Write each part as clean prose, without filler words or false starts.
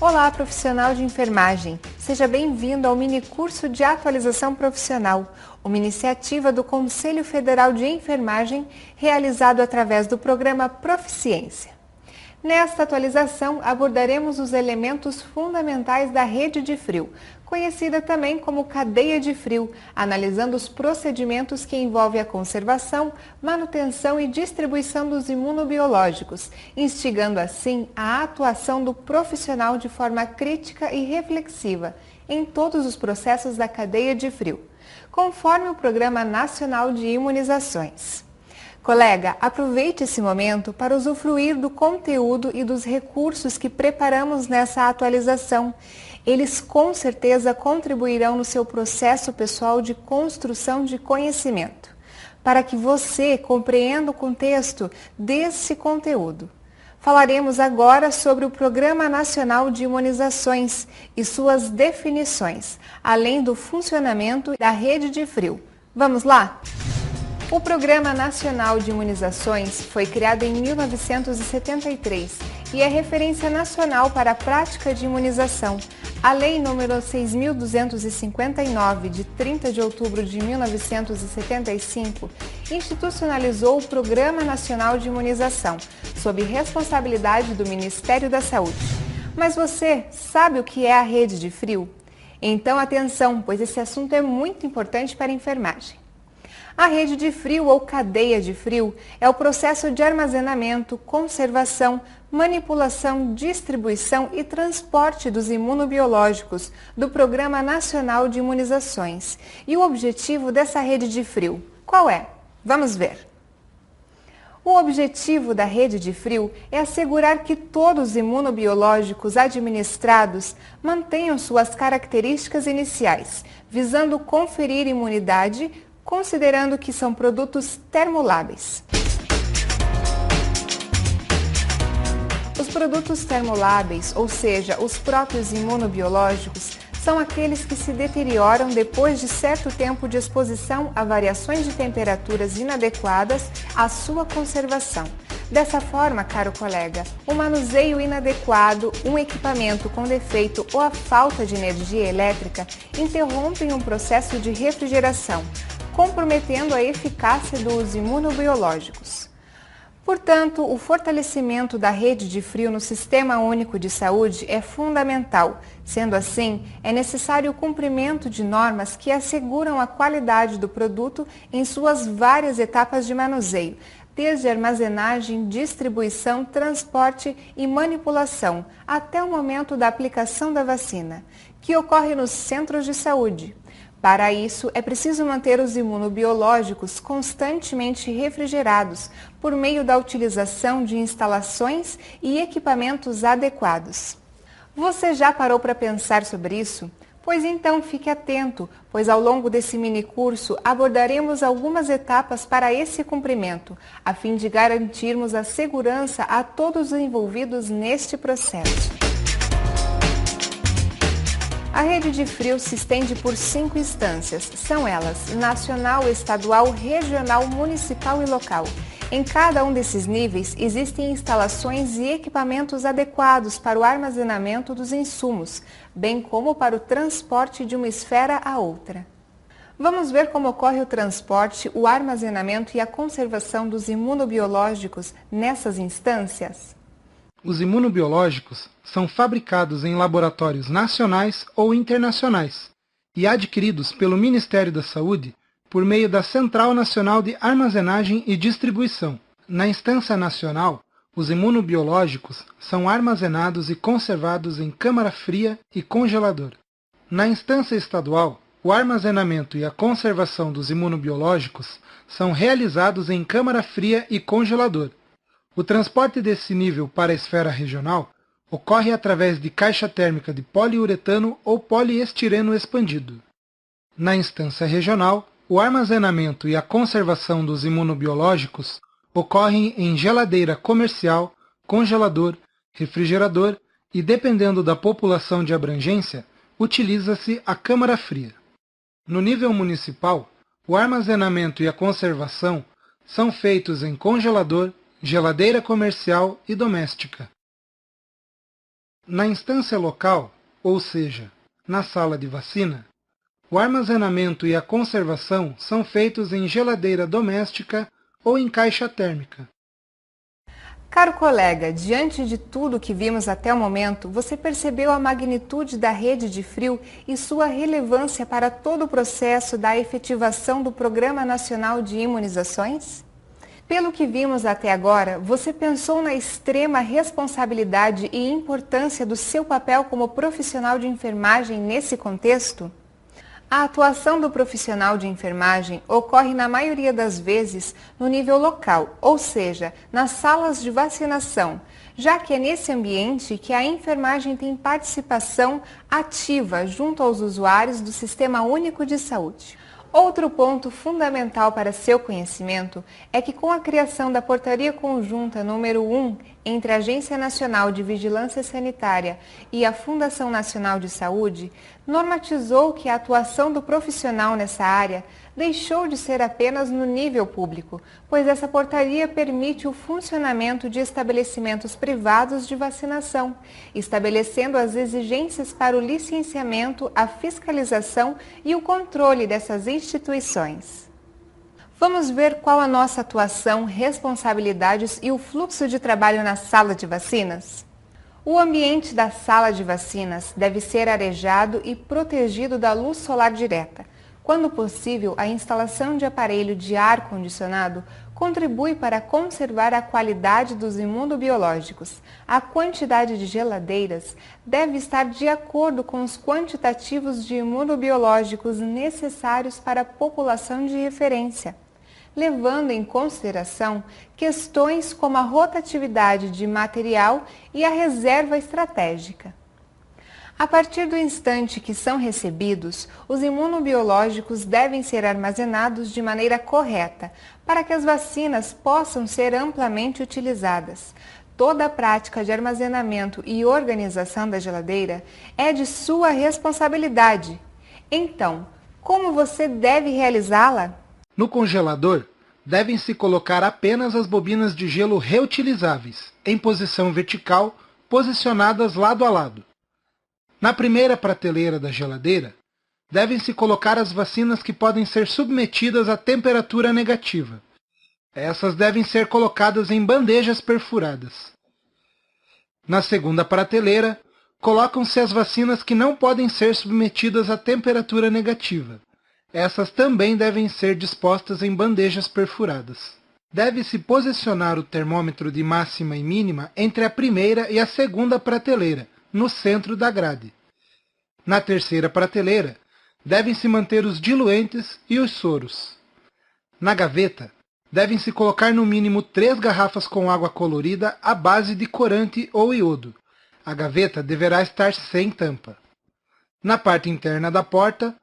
Olá, profissional de enfermagem! Seja bem-vindo ao minicurso de atualização profissional, uma iniciativa do Conselho Federal de Enfermagem realizado através do programa Proficiência. Nesta atualização, abordaremos os elementos fundamentais da rede de frio, conhecida também como cadeia de frio, analisando os procedimentos que envolvem a conservação, manutenção e distribuição dos imunobiológicos, instigando assim a atuação do profissional de forma crítica e reflexiva em todos os processos da cadeia de frio, conforme o Programa Nacional de Imunizações. Colega, aproveite esse momento para usufruir do conteúdo e dos recursos que preparamos nessa atualização. Eles com certeza contribuirão no seu processo pessoal de construção de conhecimento, para que você compreenda o contexto desse conteúdo. Falaremos agora sobre o Programa Nacional de Imunizações e suas definições, além do funcionamento da rede de frio. Vamos lá? O Programa Nacional de Imunizações foi criado em 1973 e é referência nacional para a prática de imunização. A Lei nº 6.259, de 30 de outubro de 1975, institucionalizou o Programa Nacional de Imunização, sob responsabilidade do Ministério da Saúde. Mas você sabe o que é a rede de frio? Então atenção, pois esse assunto é muito importante para a enfermagem. A rede de frio ou cadeia de frio é o processo de armazenamento, conservação, manipulação, distribuição e transporte dos imunobiológicos do Programa Nacional de Imunizações. E o objetivo dessa rede de frio, qual é? Vamos ver. O objetivo da rede de frio é assegurar que todos os imunobiológicos administrados mantenham suas características iniciais, visando conferir imunidade, considerando que são produtos termoláveis. Os produtos termoláveis, ou seja, os próprios imunobiológicos, são aqueles que se deterioram depois de certo tempo de exposição a variações de temperaturas inadequadas à sua conservação. Dessa forma, caro colega, o manuseio inadequado, um equipamento com defeito ou a falta de energia elétrica interrompem um processo de refrigeração, comprometendo a eficácia dos imunobiológicos. Portanto, o fortalecimento da rede de frio no Sistema Único de Saúde é fundamental. Sendo assim, é necessário o cumprimento de normas que asseguram a qualidade do produto em suas várias etapas de manuseio, desde armazenagem, distribuição, transporte e manipulação, até o momento da aplicação da vacina, que ocorre nos centros de saúde. Para isso, é preciso manter os imunobiológicos constantemente refrigerados por meio da utilização de instalações e equipamentos adequados. Você já parou para pensar sobre isso? Pois então fique atento, pois ao longo desse minicurso abordaremos algumas etapas para esse cumprimento, a fim de garantirmos a segurança a todos os envolvidos neste processo. A rede de frio se estende por 5 instâncias, são elas nacional, estadual, regional, municipal e local. Em cada um desses níveis existem instalações e equipamentos adequados para o armazenamento dos insumos, bem como para o transporte de uma esfera a outra. Vamos ver como ocorre o transporte, o armazenamento e a conservação dos imunobiológicos nessas instâncias? Os imunobiológicos são fabricados em laboratórios nacionais ou internacionais e adquiridos pelo Ministério da Saúde por meio da Central Nacional de Armazenagem e Distribuição. Na instância nacional, os imunobiológicos são armazenados e conservados em câmara fria e congelador. Na instância estadual, o armazenamento e a conservação dos imunobiológicos são realizados em câmara fria e congelador. O transporte desse nível para a esfera regional ocorre através de caixa térmica de poliuretano ou poliestireno expandido. Na instância regional, o armazenamento e a conservação dos imunobiológicos ocorrem em geladeira comercial, congelador, refrigerador e, dependendo da população de abrangência, utiliza-se a câmara fria. No nível municipal, o armazenamento e a conservação são feitos em congelador, geladeira comercial e doméstica. Na instância local, ou seja, na sala de vacina, o armazenamento e a conservação são feitos em geladeira doméstica ou em caixa térmica. Caro colega, diante de tudo que vimos até o momento, você percebeu a magnitude da rede de frio e sua relevância para todo o processo da efetivação do Programa Nacional de Imunizações? Pelo que vimos até agora, você pensou na extrema responsabilidade e importância do seu papel como profissional de enfermagem nesse contexto? A atuação do profissional de enfermagem ocorre na maioria das vezes no nível local, ou seja, nas salas de vacinação, já que é nesse ambiente que a enfermagem tem participação ativa junto aos usuários do Sistema Único de Saúde. Outro ponto fundamental para seu conhecimento é que com a criação da Portaria Conjunta número 1 entre a Agência Nacional de Vigilância Sanitária e a Fundação Nacional de Saúde, normatizou que a atuação do profissional nessa área deixou de ser apenas no nível público, pois essa portaria permite o funcionamento de estabelecimentos privados de vacinação, estabelecendo as exigências para o licenciamento, a fiscalização e o controle dessas instituições. Vamos ver qual a nossa atuação, responsabilidades e o fluxo de trabalho na sala de vacinas? O ambiente da sala de vacinas deve ser arejado e protegido da luz solar direta. Quando possível, a instalação de aparelho de ar-condicionado contribui para conservar a qualidade dos imunobiológicos. A quantidade de geladeiras deve estar de acordo com os quantitativos de imunobiológicos necessários para a população de referência, levando em consideração questões como a rotatividade de material e a reserva estratégica. A partir do instante que são recebidos, os imunobiológicos devem ser armazenados de maneira correta, para que as vacinas possam ser amplamente utilizadas. Toda a prática de armazenamento e organização da geladeira é de sua responsabilidade. Então, como você deve realizá-la? No congelador, devem-se colocar apenas as bobinas de gelo reutilizáveis, em posição vertical, posicionadas lado a lado. Na primeira prateleira da geladeira, devem-se colocar as vacinas que podem ser submetidas a temperatura negativa. Essas devem ser colocadas em bandejas perfuradas. Na segunda prateleira, colocam-se as vacinas que não podem ser submetidas a temperatura negativa. Essas também devem ser dispostas em bandejas perfuradas. Deve-se posicionar o termômetro de máxima e mínima entre a primeira e a segunda prateleira, no centro da grade. Na terceira prateleira, devem-se manter os diluentes e os soros. Na gaveta, devem-se colocar no mínimo 3 garrafas com água colorida à base de corante ou iodo. A gaveta deverá estar sem tampa. Na parte interna da porta,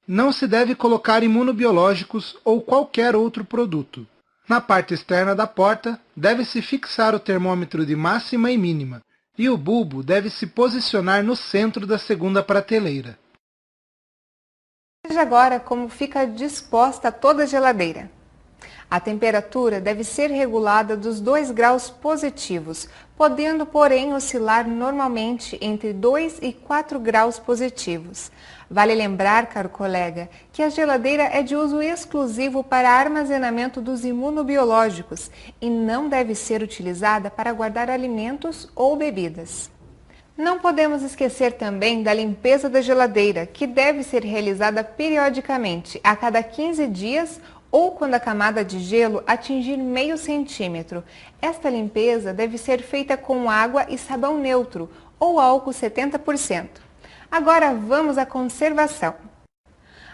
não se deve colocar imunobiológicos ou qualquer outro produto. Na parte externa da porta, deve-se fixar o termômetro de máxima e mínima, e o bulbo deve se posicionar no centro da segunda prateleira. Veja agora como fica disposta toda a geladeira. A temperatura deve ser regulada dos 2 graus positivos, podendo, porém, oscilar normalmente entre 2 e 4 graus positivos. Vale lembrar, caro colega, que a geladeira é de uso exclusivo para armazenamento dos imunobiológicos e não deve ser utilizada para guardar alimentos ou bebidas. Não podemos esquecer também da limpeza da geladeira, que deve ser realizada periodicamente, a cada 15 dias ou quando a camada de gelo atingir meio centímetro. Esta limpeza deve ser feita com água e sabão neutro ou álcool 70%. Agora vamos à conservação.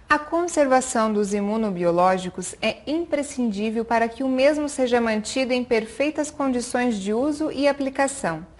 A conservação dos imunobiológicos é imprescindível para que o mesmo seja mantido em perfeitas condições de uso e aplicação.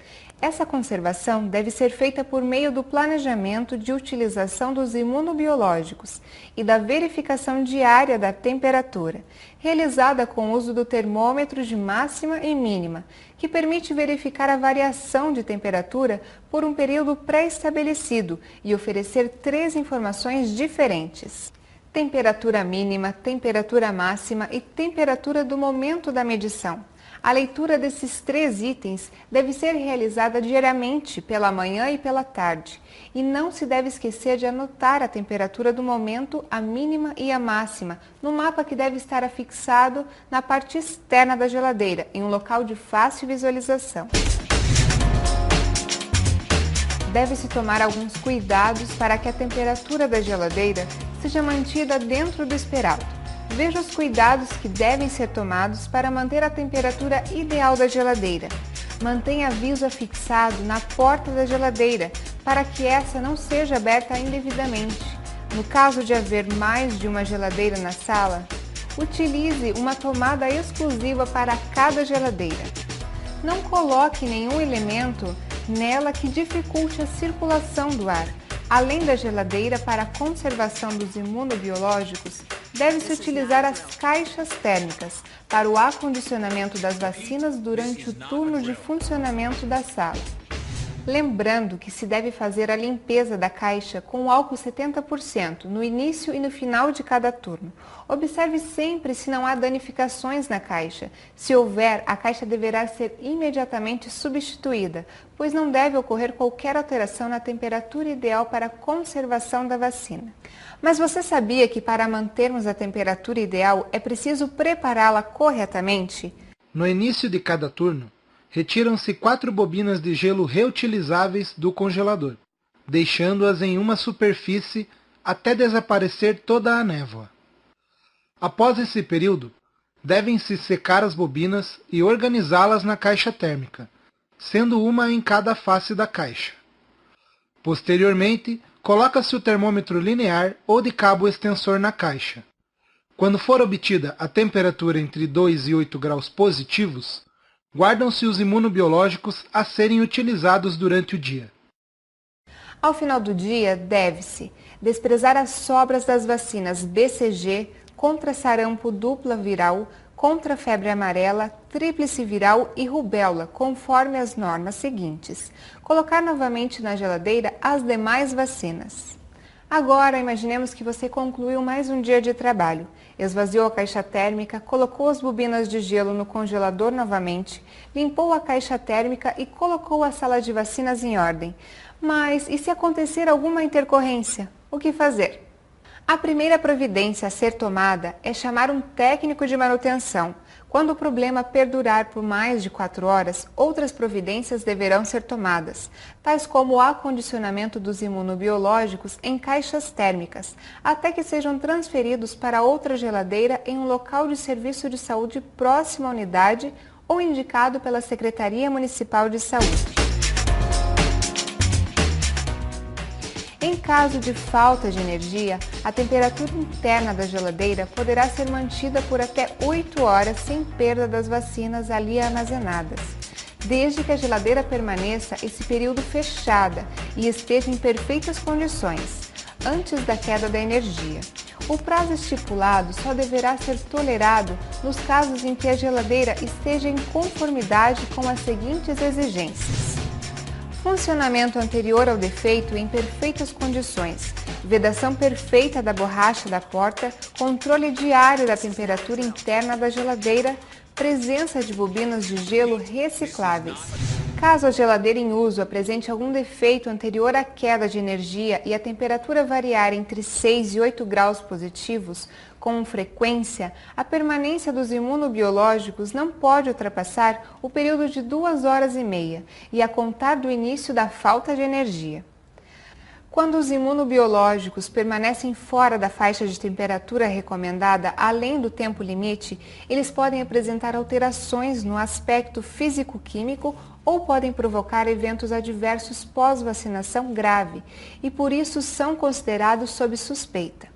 Essa conservação deve ser feita por meio do planejamento de utilização dos imunobiológicos e da verificação diária da temperatura, realizada com o uso do termômetro de máxima e mínima, que permite verificar a variação de temperatura por um período pré-estabelecido e oferecer 3 informações diferentes: temperatura mínima, temperatura máxima e temperatura do momento da medição. A leitura desses 3 itens deve ser realizada diariamente, pela manhã e pela tarde. E não se deve esquecer de anotar a temperatura do momento, a mínima e a máxima, no mapa que deve estar afixado na parte externa da geladeira, em um local de fácil visualização. Deve-se tomar alguns cuidados para que a temperatura da geladeira seja mantida dentro do esperado. Veja os cuidados que devem ser tomados para manter a temperatura ideal da geladeira. Mantenha aviso afixado na porta da geladeira para que essa não seja aberta indevidamente. No caso de haver mais de uma geladeira na sala, utilize uma tomada exclusiva para cada geladeira. Não coloque nenhum elemento nela que dificulte a circulação do ar. Além da geladeira, para a conservação dos imunobiológicos, deve-se utilizar as caixas térmicas para o acondicionamento das vacinas durante o turno de funcionamento da sala. Lembrando que se deve fazer a limpeza da caixa com álcool 70% no início e no final de cada turno. Observe sempre se não há danificações na caixa. Se houver, a caixa deverá ser imediatamente substituída, pois não deve ocorrer qualquer alteração na temperatura ideal para a conservação da vacina. Mas você sabia que para mantermos a temperatura ideal é preciso prepará-la corretamente? No início de cada turno, retiram-se 4 bobinas de gelo reutilizáveis do congelador, deixando-as em uma superfície até desaparecer toda a névoa. Após esse período, devem-se secar as bobinas e organizá-las na caixa térmica, sendo uma em cada face da caixa. Posteriormente, coloca-se o termômetro linear ou de cabo extensor na caixa. Quando for obtida a temperatura entre 2 e 8 graus positivos, guardam-se os imunobiológicos a serem utilizados durante o dia. Ao final do dia, deve-se desprezar as sobras das vacinas BCG, contra sarampo dupla viral, contra febre amarela, tríplice viral e rubéola, conforme as normas seguintes. Colocar novamente na geladeira as demais vacinas. Agora, imaginemos que você concluiu mais um dia de trabalho. Esvaziou a caixa térmica, colocou as bobinas de gelo no congelador novamente, limpou a caixa térmica e colocou a sala de vacinas em ordem. Mas e se acontecer alguma intercorrência? O que fazer? A primeira providência a ser tomada é chamar um técnico de manutenção. Quando o problema perdurar por mais de 4 horas, outras providências deverão ser tomadas, tais como o acondicionamento dos imunobiológicos em caixas térmicas, até que sejam transferidos para outra geladeira em um local de serviço de saúde próximo à unidade ou indicado pela Secretaria Municipal de Saúde. Em caso de falta de energia, a temperatura interna da geladeira poderá ser mantida por até 8 horas sem perda das vacinas ali armazenadas, desde que a geladeira permaneça esse período fechada e esteja em perfeitas condições, antes da queda da energia. O prazo estipulado só deverá ser tolerado nos casos em que a geladeira esteja em conformidade com as seguintes exigências: funcionamento anterior ao defeito em perfeitas condições, vedação perfeita da borracha da porta, controle diário da temperatura interna da geladeira, presença de bobinas de gelo recicláveis. Caso a geladeira em uso apresente algum defeito anterior à queda de energia e a temperatura variar entre 6 e 8 graus positivos, com frequência, a permanência dos imunobiológicos não pode ultrapassar o período de 2 horas e meia e a contar do início da falta de energia. Quando os imunobiológicos permanecem fora da faixa de temperatura recomendada além do tempo limite, eles podem apresentar alterações no aspecto físico-químico ou podem provocar eventos adversos pós-vacinação grave e por isso são considerados sob suspeita.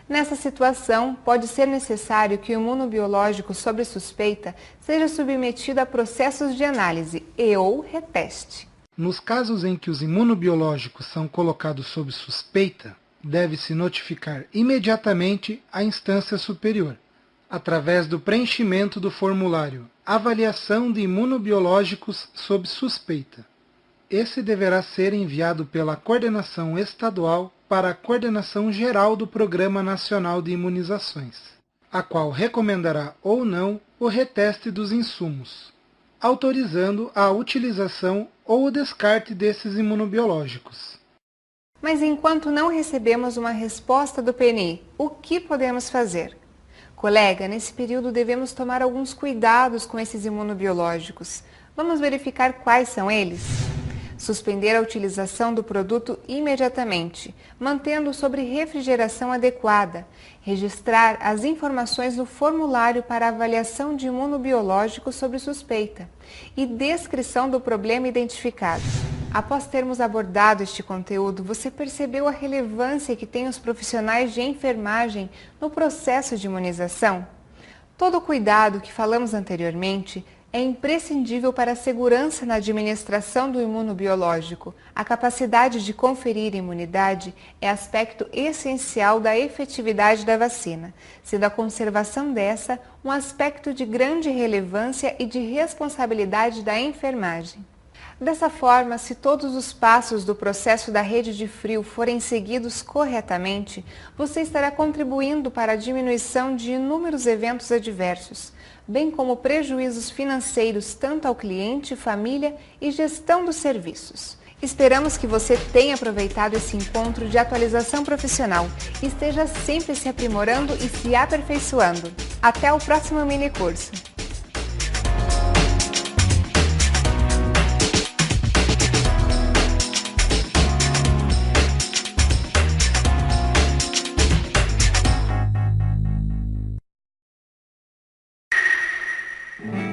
Nessa situação, pode ser necessário que o imunobiológico sob suspeita seja submetido a processos de análise e/ou reteste. Nos casos em que os imunobiológicos são colocados sob suspeita, deve-se notificar imediatamente a instância superior, através do preenchimento do formulário Avaliação de Imunobiológicos sob Suspeita. Esse deverá ser enviado pela Coordenação Estadual para a Coordenação Geral do Programa Nacional de Imunizações. a qual recomendará ou não o reteste dos insumos, autorizando a utilização ou o descarte desses imunobiológicos. Mas enquanto não recebemos uma resposta do PNI, o que podemos fazer? Colega, nesse período devemos tomar alguns cuidados com esses imunobiológicos. Vamos verificar quais são eles? Suspender a utilização do produto imediatamente, mantendo-o sob refrigeração adequada. Registrar as informações no formulário para avaliação de imunobiológicos sob suspeita e descrição do problema identificado. Após termos abordado este conteúdo, você percebeu a relevância que têm os profissionais de enfermagem no processo de imunização? Todo o cuidado que falamos anteriormente é imprescindível para a segurança na administração do imunobiológico. A capacidade de conferir imunidade é aspecto essencial da efetividade da vacina, sendo a conservação dessa um aspecto de grande relevância e de responsabilidade da enfermagem. Dessa forma, se todos os passos do processo da rede de frio forem seguidos corretamente, você estará contribuindo para a diminuição de inúmeros eventos adversos, bem como prejuízos financeiros tanto ao cliente, família e gestão dos serviços. Esperamos que você tenha aproveitado esse encontro de atualização profissional e esteja sempre se aprimorando e se aperfeiçoando. Até o próximo mini curso! Mm-hmm.